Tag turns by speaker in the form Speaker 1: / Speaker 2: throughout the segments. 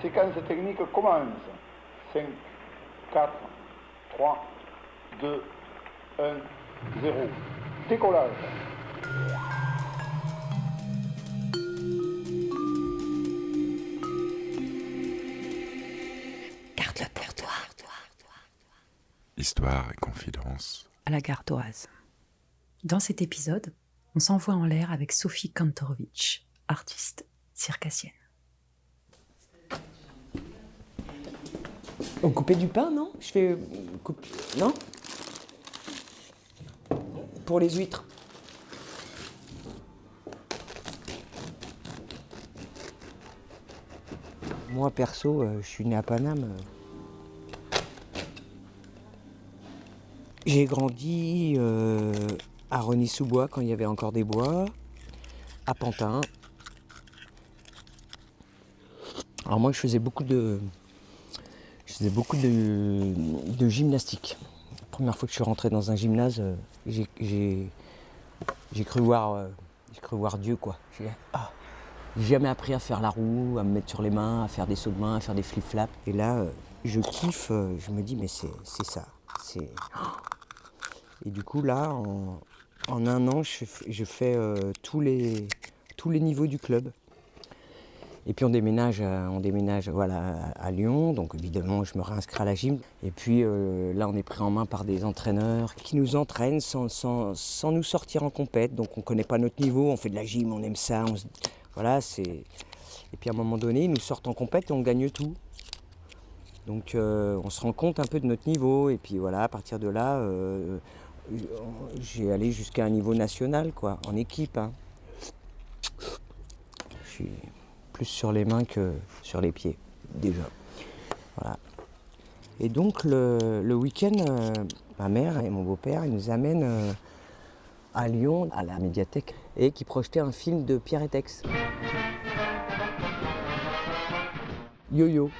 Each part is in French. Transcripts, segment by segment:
Speaker 1: séquence technique commence. 5, 4, 3, 2, 1, 0. Décollage.
Speaker 2: Garde-le pour toi.
Speaker 3: Histoire et confidence.
Speaker 2: À la Gardoise. Dans cet épisode, on s'envoie en l'air avec Sophie Kantorowicz, artiste circassienne.
Speaker 4: On coupait du pain, non? Je fais... Non? Pour les huîtres. Moi, perso, je suis né à Paname. J'ai grandi à Rosny-sous-Bois quand il y avait encore des bois, à Pantin. Alors moi, je faisais beaucoup de gymnastique. La première fois que je suis rentré dans un gymnase, j'ai cru voir Dieu, quoi. J'ai jamais appris à faire la roue, à me mettre sur les mains, à faire des sauts de main, à faire des flip-flaps. Et là, je kiffe, je me dis, mais c'est ça. Et du coup, là, en un an, je fais tous les niveaux du club. Et puis on déménage voilà, à Lyon, donc évidemment je me réinscris à la gym. Et puis là on est pris en main par des entraîneurs qui nous entraînent sans nous sortir en compète. Donc on ne connaît pas notre niveau, on fait de la gym, on aime ça. Voilà, c'est... Et puis à un moment donné, ils nous sortent en compète et on gagne tout. Donc on se rend compte un peu de notre niveau. Et puis voilà, à partir de là, j'ai allé jusqu'à un niveau national, quoi, en équipe. Hein. Je suis plus sur les mains que sur les pieds, déjà. Voilà. Et donc le week-end, ma mère et mon beau-père, ils nous amènent à Lyon, à la médiathèque, et qui projetaient un film de Pierre et Tex. Yo-yo.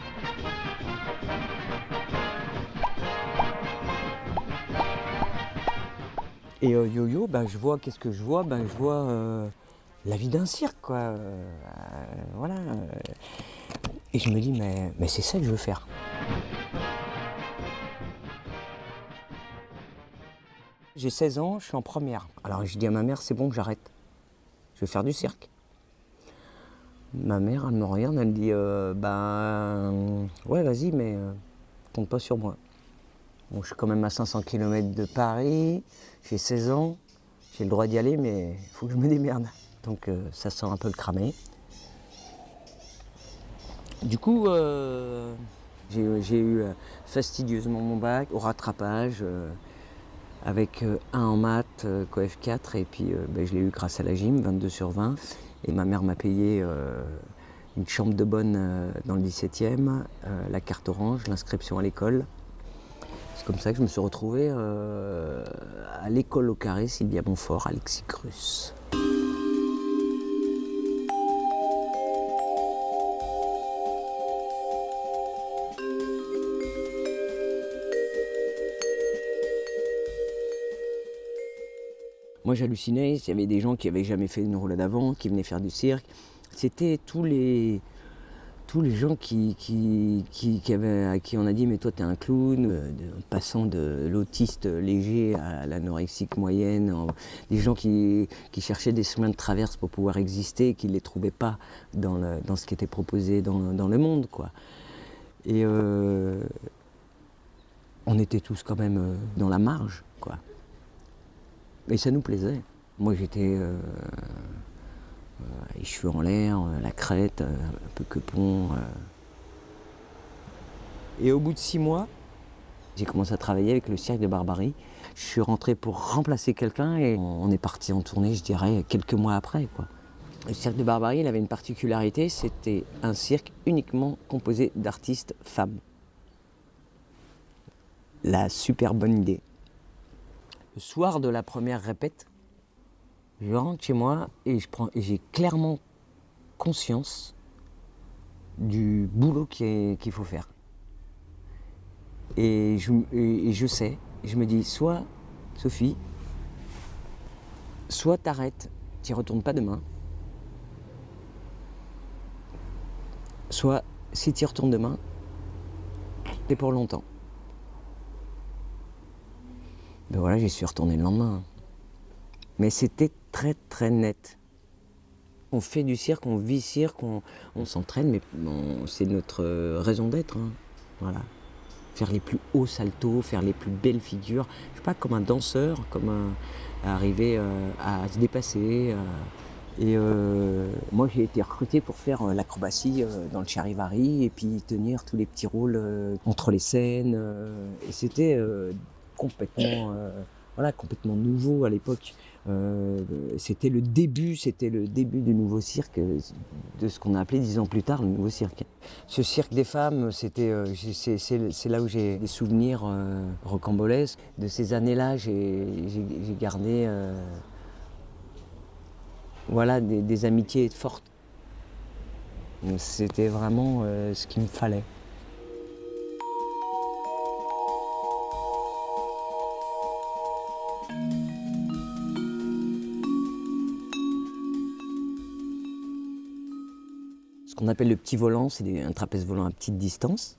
Speaker 4: Et yo-yo, je vois, qu'est-ce que je vois? Je vois la vie d'un cirque, quoi. Voilà. Et je me dis, mais c'est ça que je veux faire. J'ai 16 ans, je suis en première. Alors je dis à ma mère, c'est bon, j'arrête. Je vais faire du cirque. Ma mère, elle me regarde, elle me dit, ouais, vas-y, mais compte pas sur moi. Bon, je suis quand même à 500 km de Paris, j'ai 16 ans, j'ai le droit d'y aller, mais il faut que je me démerde. Donc ça sent un peu le cramé. Du coup, j'ai eu fastidieusement mon bac au rattrapage, avec 1 en maths, coef 4, et puis je l'ai eu grâce à la gym, 22 sur 20. Et ma mère m'a payé une chambre de bonne dans le 17e, la carte orange, l'inscription à l'école. C'est comme ça que je me suis retrouvé à l'école au carré Sylvia Montfort, Alexis Crus. Moi j'hallucinais, il y avait des gens qui n'avaient jamais fait une roulade avant, qui venaient faire du cirque. C'était tous les gens à qui on a dit mais toi t'es un clown, passant de l'autiste léger à l'anorexique moyenne, des gens qui cherchaient des chemins de traverse pour pouvoir exister, qui ne les trouvaient pas dans ce qui était proposé dans le monde, quoi. Et on était tous quand même dans la marge, quoi. Et ça nous plaisait. Moi j'étais les cheveux en l'air, la crête, un peu quepon. Et au bout de 6 mois, j'ai commencé à travailler avec le cirque de Barbarie. Je suis rentré pour remplacer quelqu'un et on est parti en tournée, je dirais, quelques mois après, quoi. Le cirque de Barbarie, il avait une particularité, c'était un cirque uniquement composé d'artistes femmes. La super bonne idée. Le soir de la première répète, je rentre chez moi et j'ai clairement conscience du boulot qu'il faut faire. Et je sais, je me dis, soit, Sophie, soit t'arrêtes, t'y retournes pas demain, soit si tu y retournes demain, t'es pour longtemps. Ben voilà, j'y suis retourné le lendemain. Mais c'était très très net. On fait du cirque, on vit cirque, on s'entraîne, mais c'est notre raison d'être. Hein. Voilà. Faire les plus hauts saltos, faire les plus belles figures. Je sais pas, comme un danseur, arriver à se dépasser. Moi, j'ai été recruté pour faire l'acrobatie dans le charivari et puis tenir tous les petits rôles entre les scènes. Et c'était complètement, complètement nouveau à l'époque. C'était le début du nouveau cirque, de ce qu'on a appelé 10 ans plus tard le nouveau cirque. Ce cirque des femmes, c'est là où j'ai des souvenirs rocambolesques. De ces années-là, j'ai gardé des amitiés fortes. C'était vraiment ce qu'il me fallait. Ce qu'on appelle le petit volant, c'est un trapèze volant à petite distance.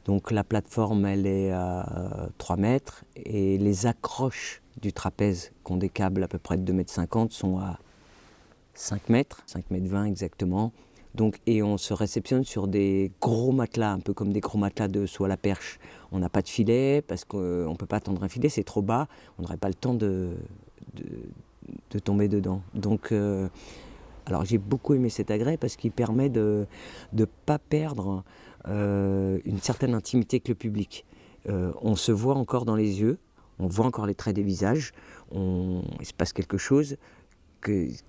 Speaker 4: Donc la plateforme, elle est à 3 mètres et les accroches du trapèze, qui ont des câbles à peu près de 2,50 m, sont à 5 mètres, 5,20 m exactement. Donc, et on se réceptionne sur des gros matelas, un peu comme des gros matelas de saut à la perche. On n'a pas de filet parce qu'on ne peut pas tendre un filet, c'est trop bas, on n'aurait pas le temps de tomber dedans. Donc, alors j'ai beaucoup aimé cet agrès parce qu'il permet de ne pas perdre une certaine intimité avec le public. On se voit encore dans les yeux, on voit encore les traits des visages, il se passe quelque chose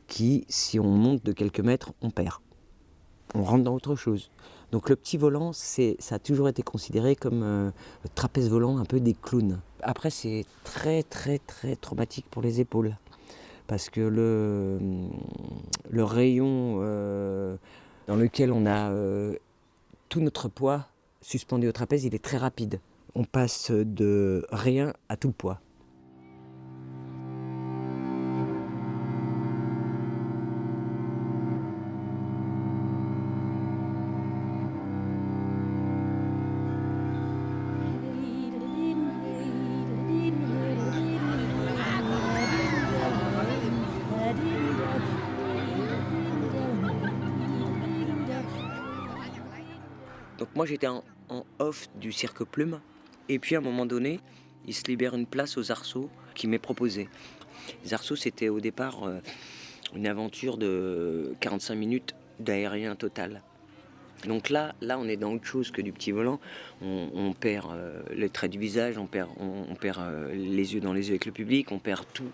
Speaker 4: qui, si on monte de quelques mètres, on perd. On rentre dans autre chose. Donc le petit volant, ça a toujours été considéré comme le trapèze volant un peu des clowns. Après, c'est très très très traumatique pour les épaules. Parce que le rayon dans lequel on a tout notre poids suspendu au trapèze, il est très rapide. On passe de rien à tout le poids. Donc moi j'étais en off du Cirque Plume, et puis à un moment donné, il se libère une place aux Arceaux qui m'est proposée. Les Arceaux, c'était au départ une aventure de 45 minutes d'aérien total. Donc là, on est dans autre chose que du petit volant. On perd les traits du visage, on perd les yeux dans les yeux avec le public, on perd tout.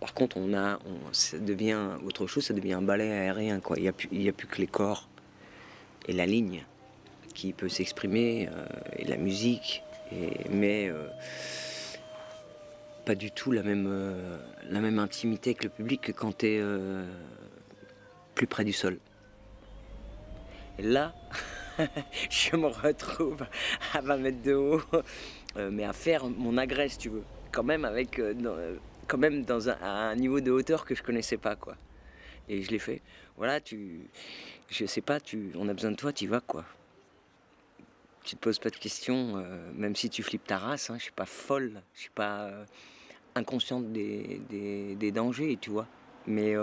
Speaker 4: Par contre, ça devient autre chose, ça devient un ballet aérien, quoi. Il n'y a plus que les corps et la ligne qui peut s'exprimer, et la musique, mais pas du tout la même intimité avec le public que quand tu es plus près du sol. Et là, je me retrouve à 20 mètres de haut, mais à faire mon agrès, tu veux, quand même à un niveau de hauteur que je connaissais pas, quoi. Et je l'ai fait. Voilà, je sais pas, on a besoin de toi, tu y vas, quoi. Tu te poses pas de questions, même si tu flippes ta race, hein, je suis pas folle, je suis pas inconsciente des dangers, tu vois. Mais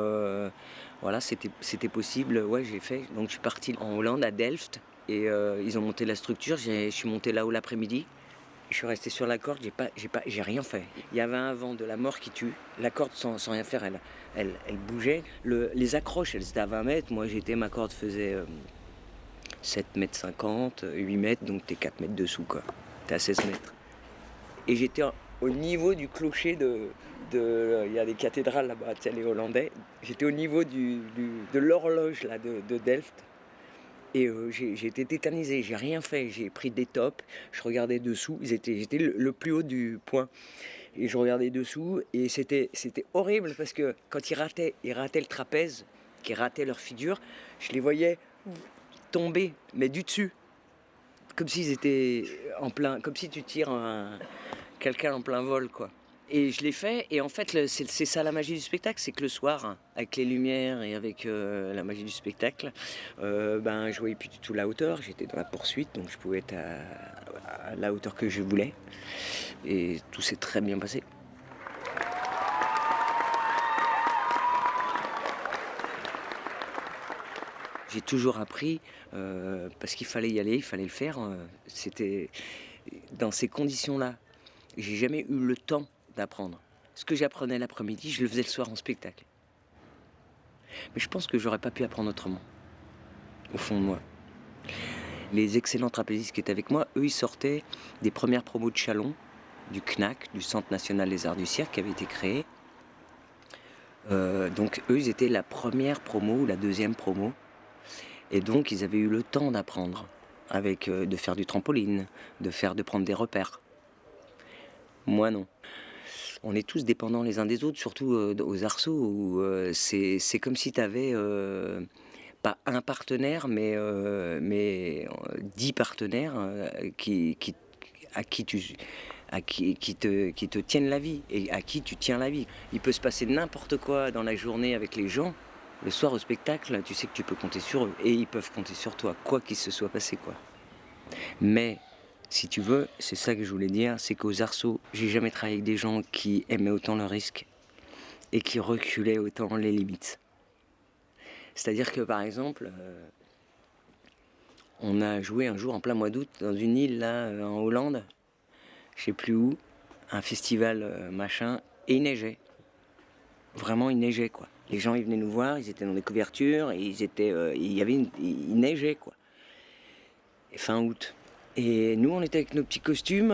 Speaker 4: voilà, c'était possible, ouais, j'ai fait. Donc je suis parti en Hollande, à Delft, et ils ont monté la structure, je suis monté là-haut l'après-midi, je suis resté sur la corde, j'ai rien fait. Il y avait un vent de la mort qui tue, la corde sans rien faire, elle bougeait. Les accroches, elles étaient à 20 mètres, moi ma corde faisait 7,50 m, 8 mètres, donc t'es 4 mètres dessous, quoi. T'es à 16 mètres. Et j'étais au niveau du clocher il y a des cathédrales là-bas, tu sais, les Hollandais. J'étais au niveau de l'horloge là, de Delft. Et j'ai été tétanisé, j'ai rien fait. J'ai pris des tops, je regardais dessous. J'étais le plus haut du point. Et je regardais dessous, et c'était horrible parce que quand ils rataient le trapèze, qui rataient leur figure, je les voyais tomber, mais du dessus. Comme s'ils étaient comme si tu tires quelqu'un en plein vol, quoi. Et je l'ai fait, et en fait, c'est ça la magie du spectacle, c'est que le soir, avec les lumières et avec la magie du spectacle, je voyais plus du tout la hauteur, j'étais dans la poursuite, donc je pouvais être à la hauteur que je voulais, et tout s'est très bien passé. J'ai toujours appris, parce qu'il fallait y aller, il fallait le faire, c'était dans ces conditions-là. J'ai jamais eu le temps d'apprendre. Ce que j'apprenais l'après-midi, je le faisais le soir en spectacle. Mais je pense que j'aurais pas pu apprendre autrement, au fond de moi. Les excellents trapézistes qui étaient avec moi, eux, ils sortaient des premières promos de Chalon, du CNAC, du Centre National des Arts du Cirque, qui avait été créé. Donc eux, ils étaient la première promo ou la deuxième promo. Et donc, ils avaient eu le temps d'apprendre, de faire du trampoline, de prendre des repères. Moi, non. On est tous dépendants les uns des autres, surtout aux arceaux, où c'est comme si tu avais pas un partenaire, mais 10 partenaires qui te tiennent la vie et à qui tu tiens la vie. Il peut se passer n'importe quoi dans la journée avec les gens. Le soir au spectacle, tu sais que tu peux compter sur eux et ils peuvent compter sur toi, quoi qu'il se soit passé, quoi. Mais si tu veux, c'est ça que je voulais dire, c'est qu'aux arceaux, j'ai jamais travaillé avec des gens qui aimaient autant le risque et qui reculaient autant les limites. C'est-à-dire que par exemple, on a joué un jour en plein mois d'août dans une île là en Hollande, je sais plus où, un festival machin, et il neigeait. Vraiment, il neigeait, quoi. Les gens, ils venaient nous voir, ils étaient dans des couvertures, et il neigeait, quoi. Et fin août. Et nous, on était avec nos petits costumes,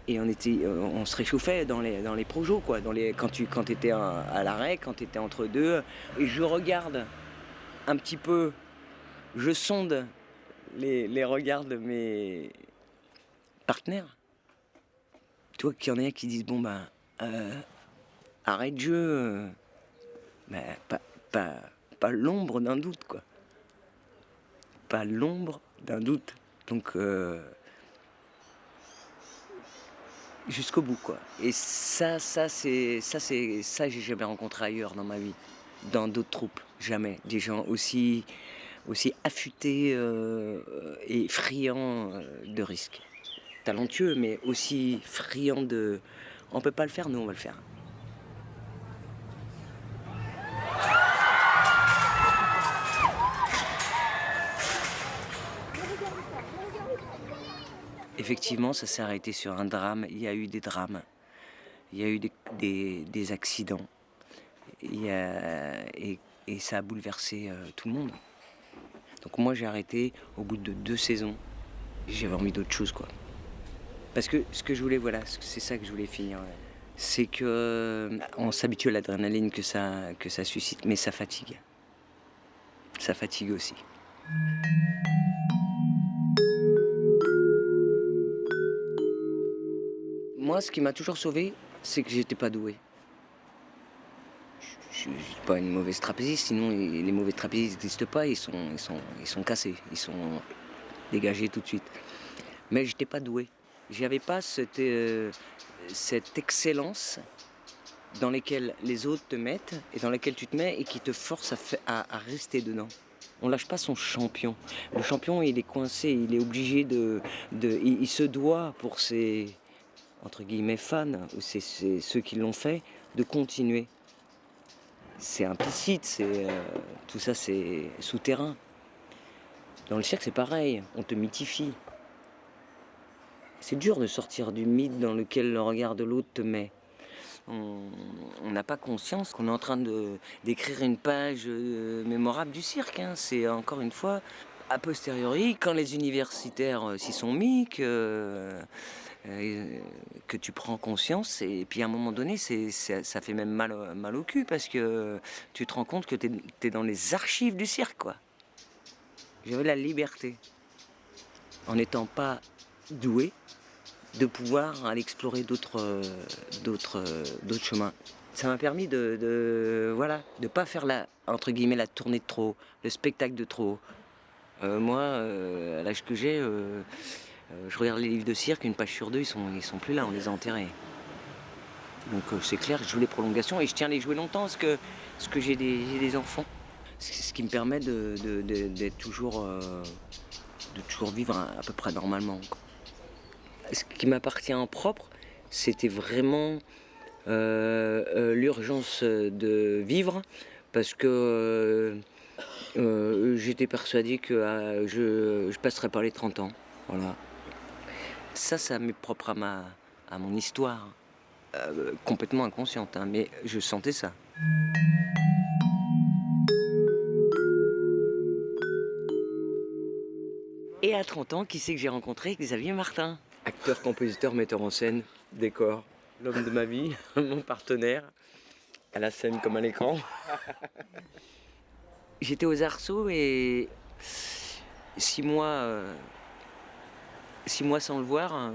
Speaker 4: et on se réchauffait dans les projos, quoi. Quand t'étais à l'arrêt, quand t'étais entre deux. Et je regarde un petit peu, je sonde les regards de mes partenaires. Tu vois qu'il y en a un qui disent, arrête de jeu, pas l'ombre d'un doute, quoi. Pas l'ombre d'un doute. Donc, jusqu'au bout, quoi. Et ça, j'ai jamais rencontré ailleurs dans ma vie, dans d'autres troupes, jamais. Des gens aussi affûtés et friands de risques. Talentueux, mais aussi friands de... On peut pas le faire, nous, on va le faire. Effectivement, ça s'est arrêté sur un drame. Il y a eu des drames. Il y a eu des accidents. Et ça a bouleversé tout le monde. Donc moi, j'ai arrêté au bout de 2 saisons. J'avais envie d'autre chose, quoi. Parce que ce que je voulais, voilà, c'est ça que je voulais finir. C'est que on s'habitue à l'adrénaline que ça suscite, mais ça fatigue. Ça fatigue aussi. Moi, ce qui m'a toujours sauvé, c'est que j'étais pas doué. Je suis pas une mauvaise trapéziste, sinon les mauvais trapézistes n'existent pas, ils sont cassés, ils sont dégagés tout de suite. Mais j'étais pas doué. J'avais pas cette excellence dans laquelle les autres te mettent et dans laquelle tu te mets et qui te force à rester dedans. On lâche pas son champion. Le champion, il est coincé, il est obligé il se doit pour ses entre guillemets fans ou c'est ceux qui l'ont fait de continuer. C'est implicite, tout ça, c'est souterrain. Dans le cirque, c'est pareil, on te mythifie. C'est dur de sortir du mythe dans lequel le regard de l'autre te met. On n'a pas conscience qu'on est en train d'écrire une page mémorable du cirque. Hein. C'est encore une fois, a posteriori, quand les universitaires s'y sont mis, que tu prends conscience. Et puis à un moment donné, ça fait même mal au cul parce que tu te rends compte que t'es dans les archives du cirque, quoi. J'avais la liberté, en n'étant pas doué, de pouvoir aller explorer d'autres chemins. Ça m'a permis de pas faire entre guillemets la tournée de trop, le spectacle de trop. Moi, à l'âge que j'ai, je regarde les livres de cirque, une page sur deux, ils sont plus là, on les a enterrés. Donc c'est clair, je joue les prolongations et je tiens à les jouer longtemps parce que j'ai des enfants. Ce qui me permet d'être toujours, de toujours vivre à peu près normalement. Ce qui m'appartient en propre, c'était vraiment l'urgence de vivre parce que j'étais persuadé que je passerais par les 30 ans. Voilà. Ça m'est propre à mon histoire. Complètement inconsciente, hein, mais je sentais ça. Et à 30 ans, qui c'est que j'ai rencontré? Xavier Martin. Acteur, compositeur, metteur en scène, décor. L'homme de ma vie, mon partenaire, à la scène comme à l'écran. J'étais aux Arceaux et 6 mois sans le voir,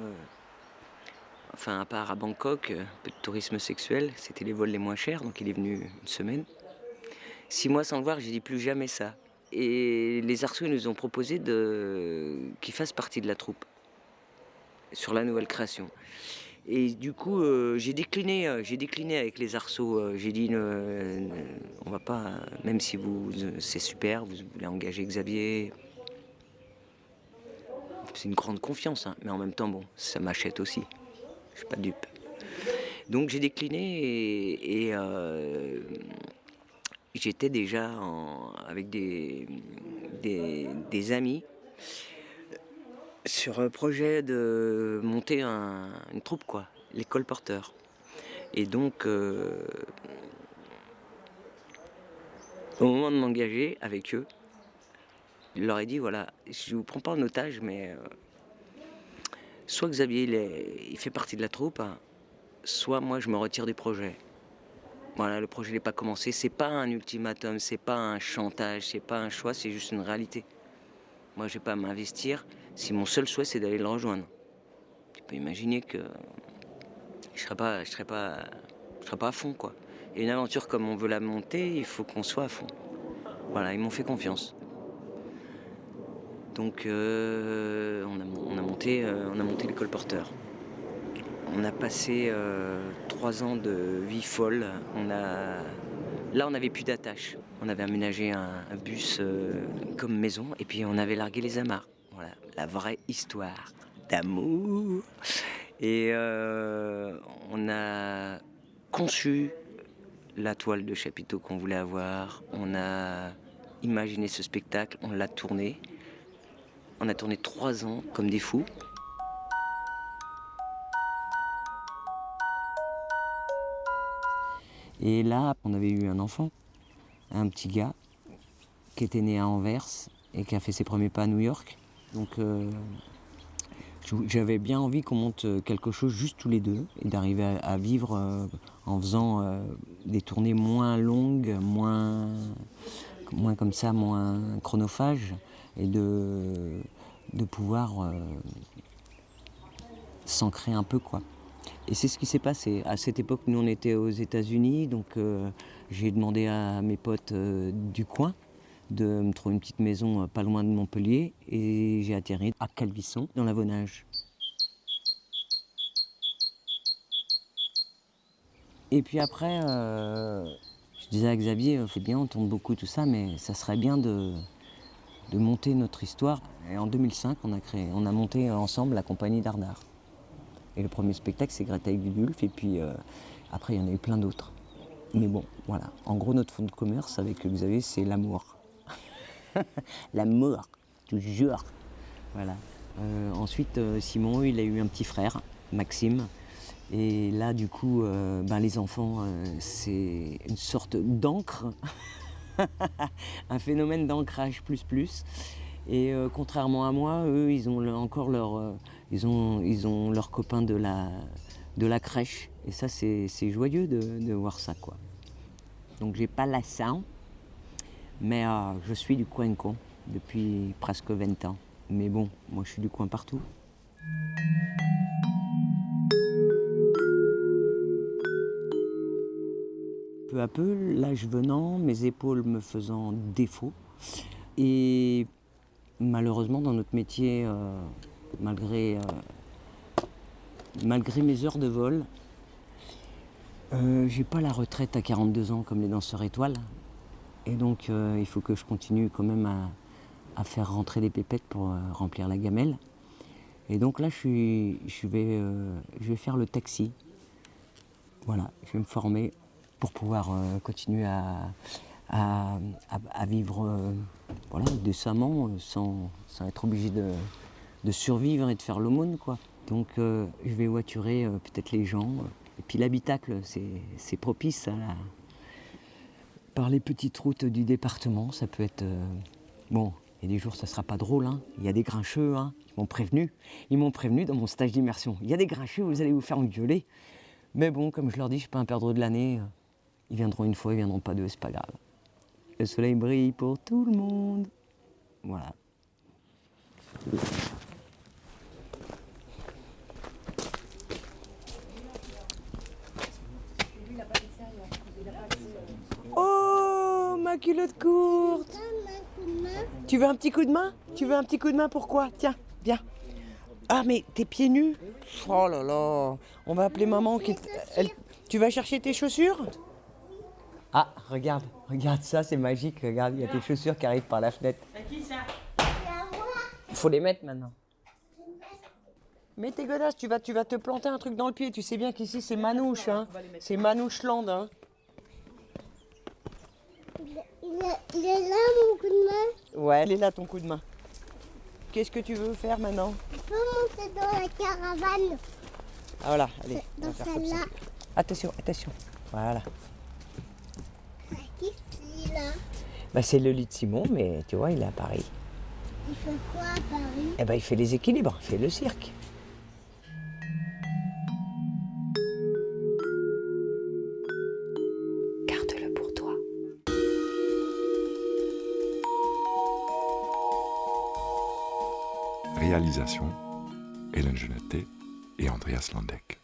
Speaker 4: enfin à part à Bangkok, un peu de tourisme sexuel, c'était les vols les moins chers, donc il est venu une semaine. 6 mois sans le voir, j'ai dit plus jamais ça. Et les Arceaux nous ont proposé qu'il fasse partie de la troupe sur la nouvelle création. Et du coup, j'ai décliné avec les Arceaux. J'ai dit, on va pas, même si c'est super, vous voulez engager Xavier. C'est une grande confiance, hein, mais en même temps, bon, ça m'achète aussi. Je suis pas dupe. Donc j'ai décliné et j'étais déjà avec des amis sur un projet de monter une troupe, quoi, les colporteurs. Et donc, au moment de m'engager avec eux, je leur ai dit, voilà, je vous prends pas en otage, mais soit Xavier, il fait partie de la troupe, hein, soit moi, je me retire du projet. Voilà, le projet n'est pas commencé, c'est pas un ultimatum, c'est pas un chantage, c'est pas un choix, c'est juste une réalité. Moi, je vais pas m'investir si mon seul souhait, c'est d'aller le rejoindre. Tu peux imaginer que je serais pas à fond, quoi. Et une aventure comme on veut la monter, il faut qu'on soit à fond. Voilà, ils m'ont fait confiance. Donc, on a monté les colporteurs. On a passé 3 ans de vie folle. Là, on n'avait plus d'attache. On avait aménagé un bus comme maison et puis on avait largué les amarres. Voilà, la vraie histoire d'amour. Et on a conçu la toile de chapiteau qu'on voulait avoir. On a imaginé ce spectacle, on l'a tourné. On a tourné 3 ans comme des fous. Et là, on avait eu un enfant, un petit gars, qui était né à Anvers et qui a fait ses premiers pas à New York. Donc j'avais bien envie qu'on monte quelque chose juste tous les deux et d'arriver à vivre en faisant des tournées moins longues, moins comme ça, moins chronophages et de pouvoir s'ancrer un peu, quoi. Et c'est ce qui s'est passé. À cette époque, nous, on était aux États-Unis, donc j'ai demandé à mes potes du coin de me trouver une petite maison pas loin de Montpellier, et j'ai atterri à Calvisson, dans l'Avonage. Et puis après, je disais à Xavier, c'est bien, on tourne beaucoup, tout ça, mais ça serait bien de monter notre histoire. Et en 2005, on a monté ensemble la compagnie d'Ardard. Et le premier spectacle, c'est Greta et Gudulf, et puis après, il y en a eu plein d'autres. Mais bon, voilà. En gros, notre fonds de commerce avec Xavier, c'est l'amour. L'amour, toujours. Voilà. Ensuite, Simon, il a eu un petit frère, Maxime. Et là, du coup, les enfants, c'est une sorte d'encre. Un phénomène d'ancrage plus. Et contrairement à moi, eux, ils ont encore ils ont leurs copains de la crèche. Et ça, c'est joyeux de voir ça, quoi. Donc j'ai pas l'accent, mais je suis du coin depuis presque 20 ans. Mais bon, moi je suis du coin partout. Peu à peu, l'âge venant, mes épaules me faisant défaut. Et malheureusement, dans notre métier, malgré mes heures de vol, J'ai pas la retraite à 42 ans comme les danseurs étoiles. Et donc il faut que je continue quand même à faire rentrer des pépettes pour remplir la gamelle. Et donc là je vais faire le taxi. Voilà, je vais me former pour pouvoir continuer à vivre voilà, décemment sans être obligé de survivre et de faire l'aumône, quoi. Donc je vais voiturer peut-être les gens. Et puis l'habitacle, c'est propice par les petites routes du département. Ça peut être... bon, il y a des jours, ça ne sera pas drôle. Hein. Il y a des grincheux, hein. Ils m'ont prévenu dans mon stage d'immersion. Il y a des grincheux, vous allez vous faire engueuler. Mais bon, comme je leur dis, je ne suis pas un perdreau de l'année. Ils viendront une fois, ils ne viendront pas deux, c'est pas grave. Le soleil brille pour tout le monde. Voilà. Oh, ma culotte courte. Tu veux un petit coup de main? Tu veux un petit coup de main, pourquoi? Tiens, viens. Ah, mais t'es pieds nus? Oh là là. On va appeler maman. Tu vas chercher tes chaussures? Ah, regarde ça, c'est magique. Regarde, il y a tes chaussures qui arrivent par la fenêtre.
Speaker 3: C'est qui ça?
Speaker 4: Il faut les mettre maintenant. Mais t'es godasses, tu vas te planter un truc dans le pied. Tu sais bien qu'ici c'est Manouche, hein. C'est Manoucheland, hein.
Speaker 5: Il est là mon coup de main.
Speaker 4: Ouais, il est là ton coup de main. Qu'est-ce que tu veux faire maintenant?
Speaker 5: Je peux monter dans la caravane.
Speaker 4: Ah voilà, allez. on
Speaker 5: Dans
Speaker 4: va faire comme ça.
Speaker 5: celle-là.
Speaker 4: Attention. Voilà.
Speaker 5: Qui c'est là?
Speaker 4: Bah, c'est le lit de Simon, mais tu vois, il est à Paris.
Speaker 5: Il fait quoi à Paris?
Speaker 4: Eh ben, il fait les équilibres, il fait le cirque.
Speaker 2: Garde-le pour toi.
Speaker 6: Réalisation, Hélène Genetet et Andreas Landeck.